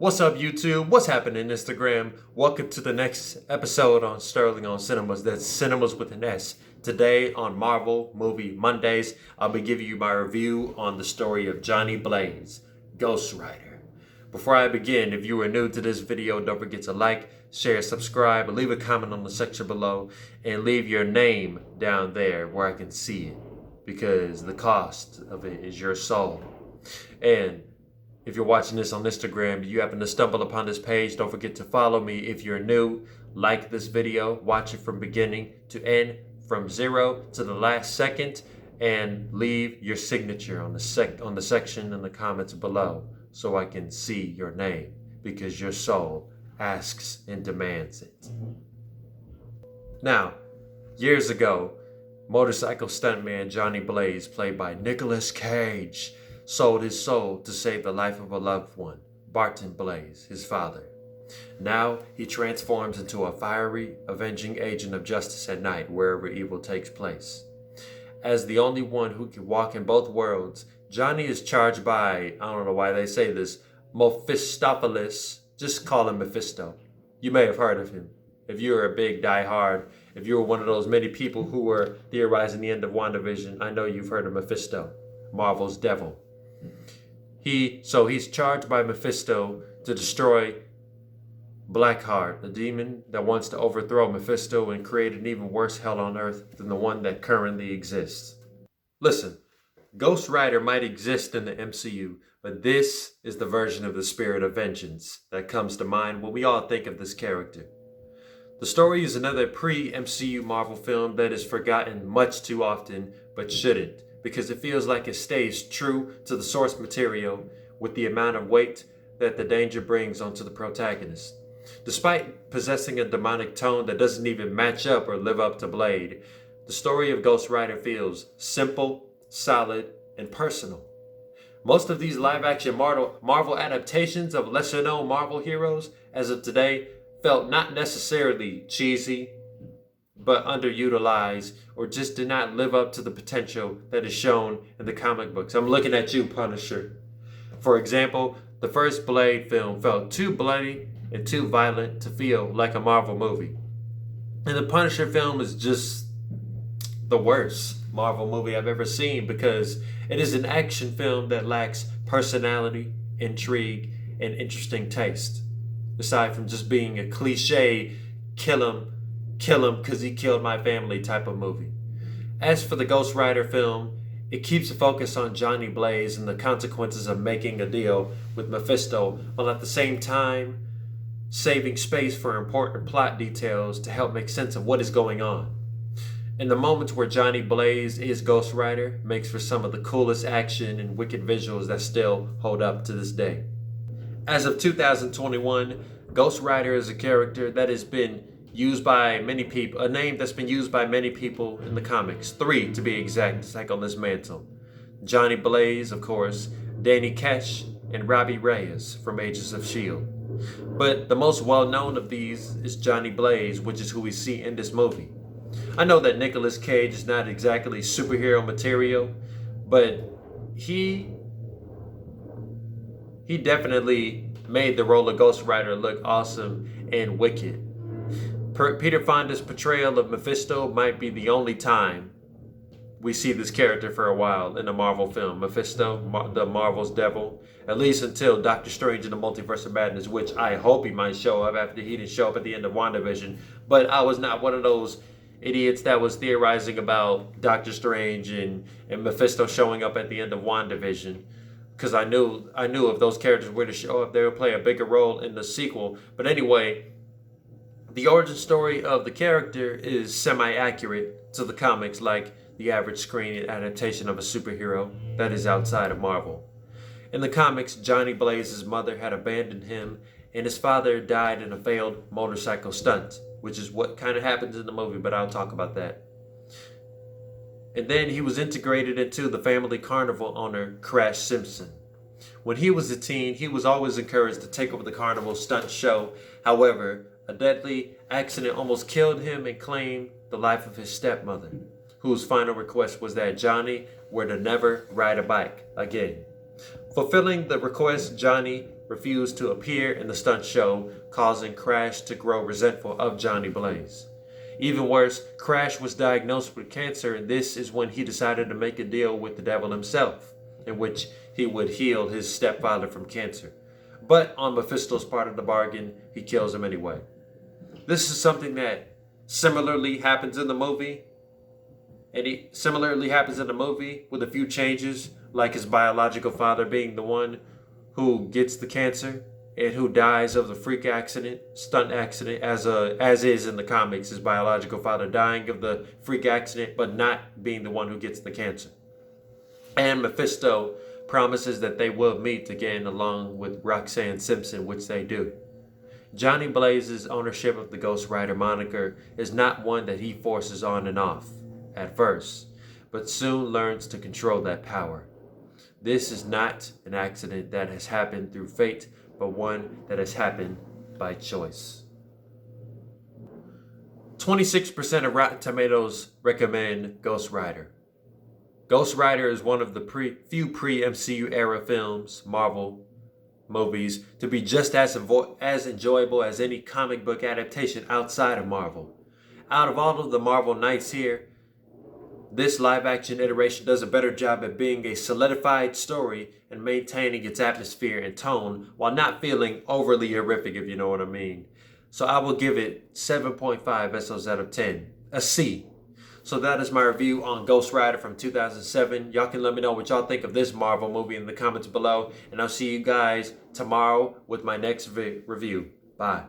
What's up, YouTube? What's happening, Instagram? Welcome to the next episode on Sterling on Cinemas. That's Cinemas with an S. Today on Marvel Movie Mondays, I'll be giving you my review on the story of Johnny Blaze, Ghost Rider. Before I begin, if you are new to this video, don't forget to like, share, subscribe, leave a comment on the section below, and leave your name down there where I can see it, because the cost of it is your soul. And if you're watching this on Instagram, you happen to stumble upon this page, don't forget to follow me. If you're new, like this video, watch it from beginning to end, from 0 to the last second, and leave your signature on the section in the comments below so I can see your name, because your soul asks and demands it. Now, years ago, motorcycle stuntman Johnny Blaze, played by Nicolas Cage, sold his soul to save the life of a loved one, Barton Blaze, his father. Now he transforms into a fiery, avenging agent of justice at night wherever evil takes place. As the only one who can walk in both worlds, Johnny is charged by, I don't know why they say this, Mephistopheles. Just call him Mephisto. You may have heard of him. If you're a big diehard, if you were one of those many people who were theorizing the end of WandaVision, I know you've heard of Mephisto, Marvel's devil. He's charged by Mephisto to destroy Blackheart, the demon that wants to overthrow Mephisto and create an even worse hell on earth than the one that currently exists. Listen, Ghost Rider might exist in the MCU, but this is the version of the spirit of vengeance that comes to mind when we all think of this character. The story is another pre-MCU Marvel film that is forgotten much too often, but shouldn't, because it feels like it stays true to the source material with the amount of weight that the danger brings onto the protagonist. Despite possessing a demonic tone that doesn't even match up or live up to Blade, the story of Ghost Rider feels simple, solid, and personal. Most of these live-action Marvel adaptations of lesser-known Marvel heroes, as of today, felt not necessarily cheesy, but underutilized, or just did not live up to the potential that is shown in the comic books. I'm looking at you, Punisher. For example, the first Blade film felt too bloody and too violent to feel like a Marvel movie. And the Punisher film is just the worst Marvel movie I've ever seen, because it is an action film that lacks personality, intrigue, and interesting taste. Aside from just being a cliche, kill him because he killed my family type of movie. As for the Ghost Rider film, it keeps a focus on Johnny Blaze and the consequences of making a deal with Mephisto, while at the same time saving space for important plot details to help make sense of what is going on. In the moments where Johnny Blaze is Ghost Rider, makes for some of the coolest action and wicked visuals that still hold up to this day. As of 2021, Ghost Rider is a character that has been used by many people, a name that's been used by many people in the comics, 3 to be exact, to take on this mantle. Johnny Blaze, of course, Danny Ketch, and Robbie Reyes from Agents of S.H.I.E.L.D. But the most well-known of these is Johnny Blaze, which is who we see in this movie. I know that Nicolas Cage is not exactly superhero material, but he definitely made the role of Ghost Rider look awesome and wicked. Peter Fonda's portrayal of Mephisto might be the only time we see this character for a while in a Marvel film. Mephisto, the Marvel's devil, at least until Doctor Strange in the Multiverse of Madness, which I hope he might show up after he didn't show up at the end of WandaVision. But I was not one of those idiots that was theorizing about Doctor Strange and Mephisto showing up at the end of WandaVision, because I knew if those characters were to show up, they would play a bigger role in the sequel. But anyway, the origin story of the character is semi-accurate to the comics, like the average screen adaptation of a superhero that is outside of Marvel. In the comics, Johnny Blaze's mother had abandoned him, and his father died in a failed motorcycle stunt, which is what kind of happens in the movie, but I'll talk about that. And then he was integrated into the family carnival owner, Crash Simpson. When he was a teen, he was always encouraged to take over the carnival stunt show. However, a deadly accident almost killed him and claimed the life of his stepmother, whose final request was that Johnny were to never ride a bike again. Fulfilling the request, Johnny refused to appear in the stunt show, causing Crash to grow resentful of Johnny Blaze. Even worse, Crash was diagnosed with cancer, and this is when he decided to make a deal with the devil himself, in which he would heal his stepfather from cancer. But on Mephisto's part of the bargain, he kills him anyway. This is something that similarly happens in the movie. And it similarly happens in the movie with a few changes, like his biological father being the one who gets the cancer and who dies of the stunt accident, as is in the comics, his biological father dying of the freak accident, but not being the one who gets the cancer. And Mephisto promises that they will meet again along with Roxanne Simpson, which they do. Johnny Blaze's ownership of the Ghost Rider moniker is not one that he forces on and off at first, but soon learns to control that power. This is not an accident that has happened through fate, but one that has happened by choice. 26% of Rotten Tomatoes recommend Ghost Rider. Ghost Rider is one of the few pre-MCU era films, Marvel movies, to be just as enjoyable as any comic book adaptation outside of Marvel. Out of all of the Marvel Knights here, this live-action iteration does a better job at being a solidified story and maintaining its atmosphere and tone while not feeling overly horrific, if you know what I mean. So I will give it 7.5 SOs out of 10. A C. So that is my review on Ghost Rider from 2007. Y'all can let me know what y'all think of this Marvel movie in the comments below. And I'll see you guys tomorrow with my next review. Bye.